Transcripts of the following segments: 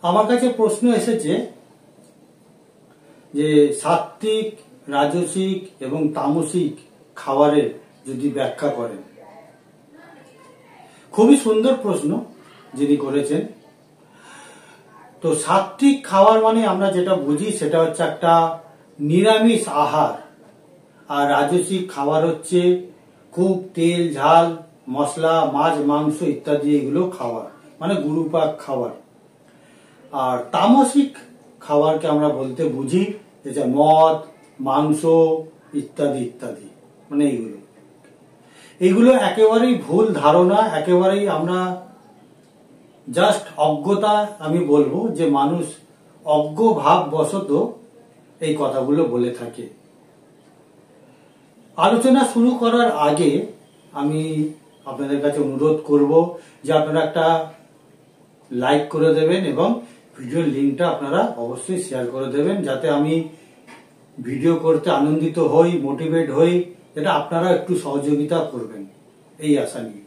আমার কাছে প্রশ্ন এসেছে যে সাত্ত্বিক, রাজসিক এবং তামসিক খাবারের যদি ব্যাখ্যা করেন। খুবই সুন্দর প্রশ্ন যিনি করেছেন। তো সাত্ত্বিক খাবার মানে আমরা যেটা বুঝি সেটা হচ্ছে একটা নিরামিষ আহার, আর রাজসিক খাবার হচ্ছে খুব তেল, ঝাল, মশলা, মাছ, মাংস ইত্যাদি এগুলো খাবার, মানে গুরুপাক খাবার। আর তামসিক খাবারকে আমরা বলতে বুঝি যেটা মদ, মাংস ইত্যাদি ইত্যাদি, মানে এইগুলো একেবারেই ভুল ধারণা, একেবারেই আমরা জাস্ট অজ্ঞতা। আমি বলবো যে মানুষ অজ্ঞ ভাব বশত এই কথাগুলো বলে থাকে। আলোচনা শুরু করার আগে আমি আপনাদের কাছে অনুরোধ করব যে আপনারা একটা লাইক করে দেবেন এবং ভিডিওর লিঙ্কটা আপনারা অবশ্যই শেয়ার করে দেবেন, যাতে আমি ভিডিও করতে আনন্দিত হই, মোটিভেট হই, এটা আপনারা একটু সহযোগিতা করবেন এই আশা নিয়ে।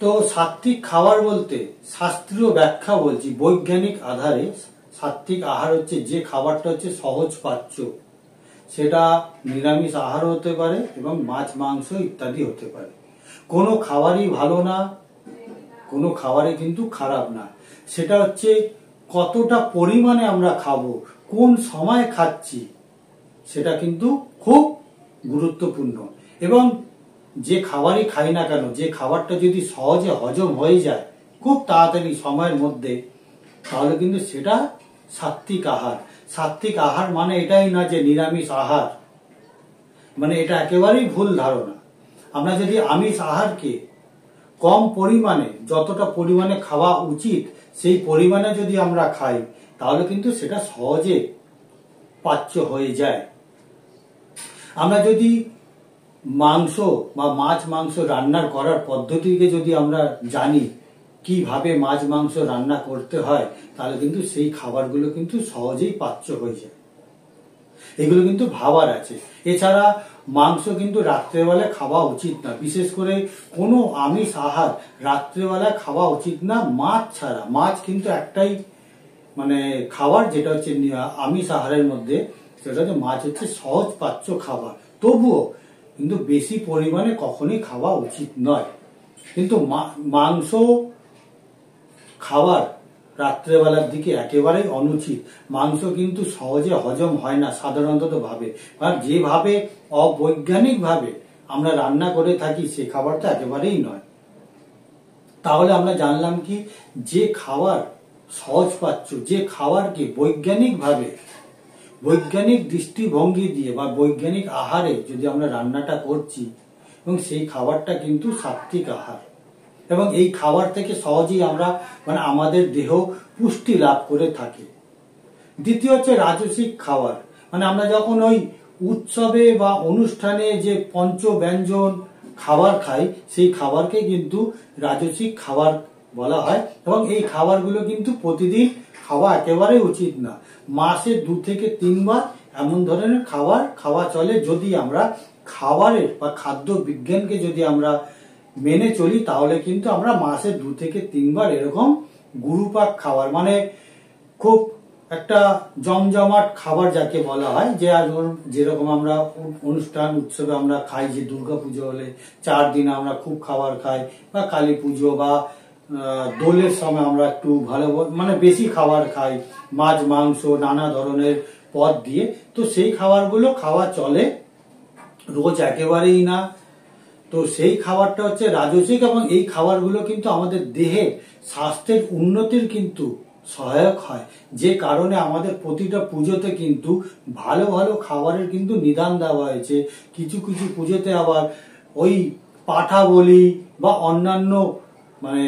তো সাত্ত্বিক খাবার বলতে শাস্ত্রীয় ব্যাখ্যা বলছি, বৈজ্ঞানিক আধারে সাত্ত্বিক আহার হচ্ছে যে খাবারটা হচ্ছে সহজ পাচ্য। সেটা নিরামিষ আহার হতে পারে এবং মাছ, মাংস ইত্যাদি হতে পারে। কোনো খাবারই ভালো না, কোনো খাবারই কিন্তু খারাপ না। সেটা হচ্ছে কতটা পরিমাণে আমরা খাবো, কোন সময় খাচ্ছি, সেটা কিন্তু খুব গুরুত্বপূর্ণ। এবং যে খাবারই খাই না কেন, যে খাবারটা যদি সহজে হজম হয়ে যায় খুব তাড়াতাড়ি সময়ের মধ্যে, তাহলে কিন্তু সেটা সাত্ত্বিক আহার। সাত্ত্বিক আহার মানে এটাই না যে নিরামিষ আহার, মানে এটা একেবারেই ভুল ধারণা। আমরা যদি আমিষ আহারকে কম পরিমাণে, যতটা পরিমাণে খাওয়া উচিত সেই পরিমাণে যদি আমরা খাই, তাহলে কিন্তু সেটা সহজে পাচ্য হয়ে যায়। আমরা যদি মাংস বা মাছ, মাংস রান্নার করার পদ্ধতিকে যদি আমরা জানি, কিভাবে মাছ, মাংস রান্না করতে হয়, তাহলে কিন্তু সেই খাবারগুলো কিন্তু সহজেই পাচ্য হয়ে যায়। এগুলো কিন্তু ভাবার আছে। এছাড়া মাংস কিন্তু রাত্রেবেলা খাওয়া উচিত না, বিশেষ করে কোনো আমিষ আহার রাত্রেবেলা খাওয়া উচিত না, মাছ ছাড়া। মাছ কিন্তু একটাই মানে খাবার যেটা হচ্ছে আমিষ আহারের মধ্যে, সেটা হচ্ছে মাছ হচ্ছে সহজ পাচ্য খাবার। তবুও কিন্তু বেশি পরিমাণে কখনই খাওয়া উচিত নয়। কিন্তু মাংস খাবার রাত্রেবেলার দিকে একেবারেই অনুচিত। মাংস কিন্তু সহজে হজম হয় না সাধারণত ভাবে, বা যেভাবে অবৈজ্ঞানিক ভাবে আমরা রান্না করে থাকি সে খাবারটা একেবারেই নয়। তাহলে আমরা জানলাম কি, যে খাবার সহজ পাচ্য, যে খাবারকে বৈজ্ঞানিক ভাবে, বৈজ্ঞানিক দৃষ্টিভঙ্গি দিয়ে বা বৈজ্ঞানিক আহারে যদি আমরা রান্নাটা করছি, এবং সেই খাবারটা কিন্তু সাত্ত্বিক আহার, এবং এই খাবার থেকে সহজেই আমরা মানে আমাদের দেহ পুষ্টি লাভ করে থাকে। দ্বিতীয় হচ্ছে রাজসিক খাবার, মানে আমরা যখন ওই উৎসবে বা অনুষ্ঠানে যে পঞ্চ ব্যঞ্জন খাবার খাই, সেই খাবারকে কিন্তু রাজসিক খাবার বলা হয়। এবং এই খাবারগুলো কিন্তু প্রতিদিন খাওয়া একেবারে উচিত না। মাসে 2 থেকে 3 বার এমন ধরনের খাবার খাওয়া চলে। যদি আমরা খাবারের বা খাদ্য বিজ্ঞানকে যদি আমরা মেনে চলি, তাহলে কিন্তু আমরা মাসে 2 থেকে 3 বার এরকম গুরুপাক খাবার, মানে খুব একটা জমজমাট খাবার যাকে বলা হয়, যে যেরকম আমরা অনুষ্ঠান উৎসবে আমরা খাই, যে দুর্গাপুজো হলে 4 দিন আমরা খুব খাবার খাই, বা কালী পুজো বা দোলের সময় আমরা একটু ভালো মানে বেশি খাবার খাই, মাছ, মাংস, নানা ধরনের পদ দিয়ে। তো সেই খাবারগুলো খাওয়া চলে, রোজ একেবারেই না। তো সেই খাবারটা হচ্ছে রাজসিক, এবং এই খাবারগুলো কিন্তু আমাদের দেহে স্বাস্থ্যের উন্নতির কিন্তু সহায়ক হয়। যে কারণে আমাদের প্রতিটা পুজোতে কিন্তু ভালো ভালো খাবারের কিন্তু নিদান দেওয়া হয়েছে। কিছু কিছু পুজোতে আবার ওই পাঠা বলি বা অন্যান্য মানে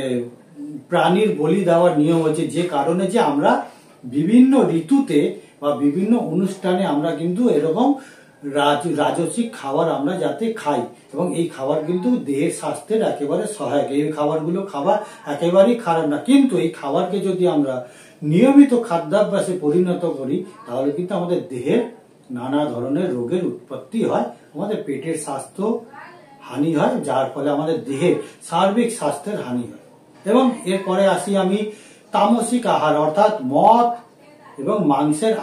প্রাণীর বলি দেওয়ার নিয়ম হয়েছে, যে কারণে যে আমরা বিভিন্ন ঋতুতে বা বিভিন্ন অনুষ্ঠানে আমরা কিন্তু এরকম রাজসিক খাবার আমরা যাতে খাই, এবং এই খাবার কিন্তু দেহের স্বাস্থ্যের একেবারে সহায়ক। এই খাবারগুলো খাবার একেবারেই খারাপ না, কিন্তু এই খাবারকে যদি আমরা নিয়মিত খাদ্যাভ্যাসে পরিণত করি, তাহলে কিন্তু আমাদের দেহের নানা ধরনের রোগের উৎপত্তি হয়, আমাদের পেটের স্বাস্থ্য হানি হয়, যার ফলে আমাদের দেহের সার্বিক স্বাস্থ্যের হানি হয়। এবং এরপরে আসি আমি তামসিক আহার অর্থাৎ মদ এবং মাংসের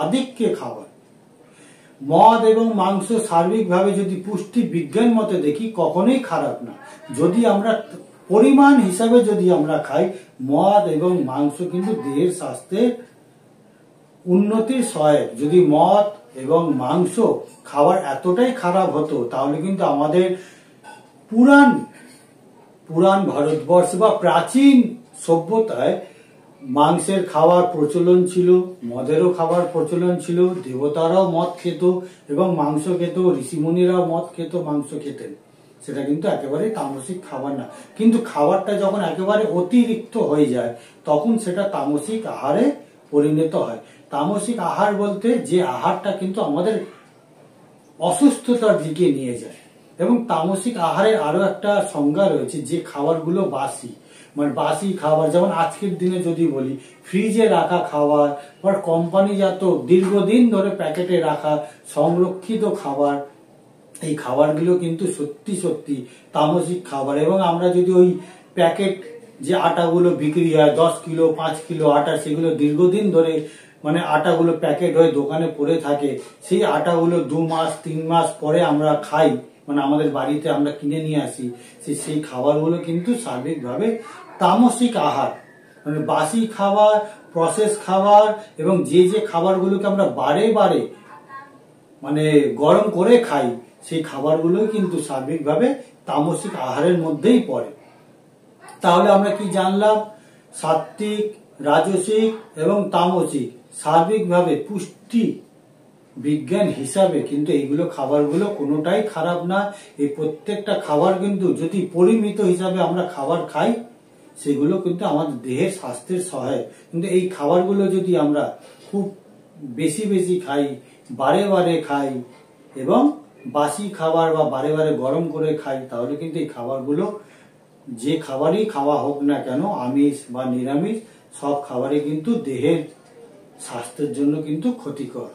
আধিক্য খাবার। মদ এবং মাংস সার্বিকভাবে যদি পুষ্টি বিজ্ঞান মতে দেখি কখনোই খারাপ না, যদি আমরা পরিমাণ হিসাবে যদি আমরা খাই। মদ এবং মাংস কিন্তু দেহের স্বাস্থ্যের উন্নতির সহায়ক। যদি মদ এবং মাংস খাবার এতটাই খারাপ হতো তাহলে কিন্তু আমাদের পুরাণ ভারতবর্ষ বা প্রাচীন সভ্যতায় মাংসের খাওয়ার প্রচলন ছিল, মদেরও খাবার প্রচলন ছিল, দেবতারাও মদ খেত এবং মাংস খেত, ঋষিমুনিরাও মদ খেত, মাংস খেতেন। সেটা কিন্তু একেবারে তামসিক খাবার না, কিন্তু খাবারটা যখন একেবারে অতিরিক্ত হয়ে যায় তখন সেটা তামসিক আহারে পরিণত হয়। তামসিক আহার বলতে যে আহারটা কিন্তু আমাদের অসুস্থতার দিকে নিয়ে যায়। এবং তামসিক আহারের আরো একটা সংজ্ঞা রয়েছে, যে খাবারগুলো বাসি, মানে বাসি খাবার, যেমন আজকের দিনে যদি বলি ফ্রিজে রাখা খাবার বা কোম্পানিজাত দীর্ঘদিন ধরে প্যাকেটে রাখা সংরক্ষিত খাবার, এই খাবারগুলো কিন্তু সত্যি সত্যি তামসিক খাবার। এবং আমরা যদি ওই প্যাকেট যে আটাগুলো বিক্রি হয় 10 কিলো 5 কিলো আটা, সেগুলো দীর্ঘদিন ধরে মানে আটাগুলো প্যাকেট হয়ে দোকানে পড়ে থাকে, সেই আটাগুলো 2 মাস 3 মাস পরে আমরা খাই, মানে আমাদের বাড়িতে আমরা কিনে নিয়ে আসি, সেই খাবারগুলো কিন্তু সার্বিকভাবে তামসিক আহার। মানে বাসি খাবার, প্রসেস খাবার এবং যে খাবারগুলোকে আমরা বারে বারে মানে গরম করে খাই, সেই খাবারগুলোই কিন্তু সার্বিকভাবে তামসিক আহারের মধ্যেই পড়ে। তাহলে আমরা কি জানলাম? সাত্ত্বিক, রাজসিক এবং তামসিক সার্বিকভাবে পুষ্টি বিজ্ঞান হিসাবে কিন্তু এইগুলো খাবারগুলো কোনোটাই খারাপ না। এই প্রত্যেকটা খাবার কিন্তু যদি পরিমিত হিসাবে আমরা খাবার খাই, সেগুলো কিন্তু আমাদের দেহের স্বাস্থ্যের সহায়ক। কিন্তু এই খাবারগুলো যদি আমরা খুব বেশি বেশি খাই, বারে বারে খাই এবং বাসি খাবার বা বারে বারে গরম করে খাই, তাহলে কিন্তু এই খাবারগুলো, যে খাবারই খাওয়া হোক না কেন, আমিষ বা নিরামিষ, সব খাবারই কিন্তু দেহের স্বাস্থ্যের জন্য কিন্তু ক্ষতিকর।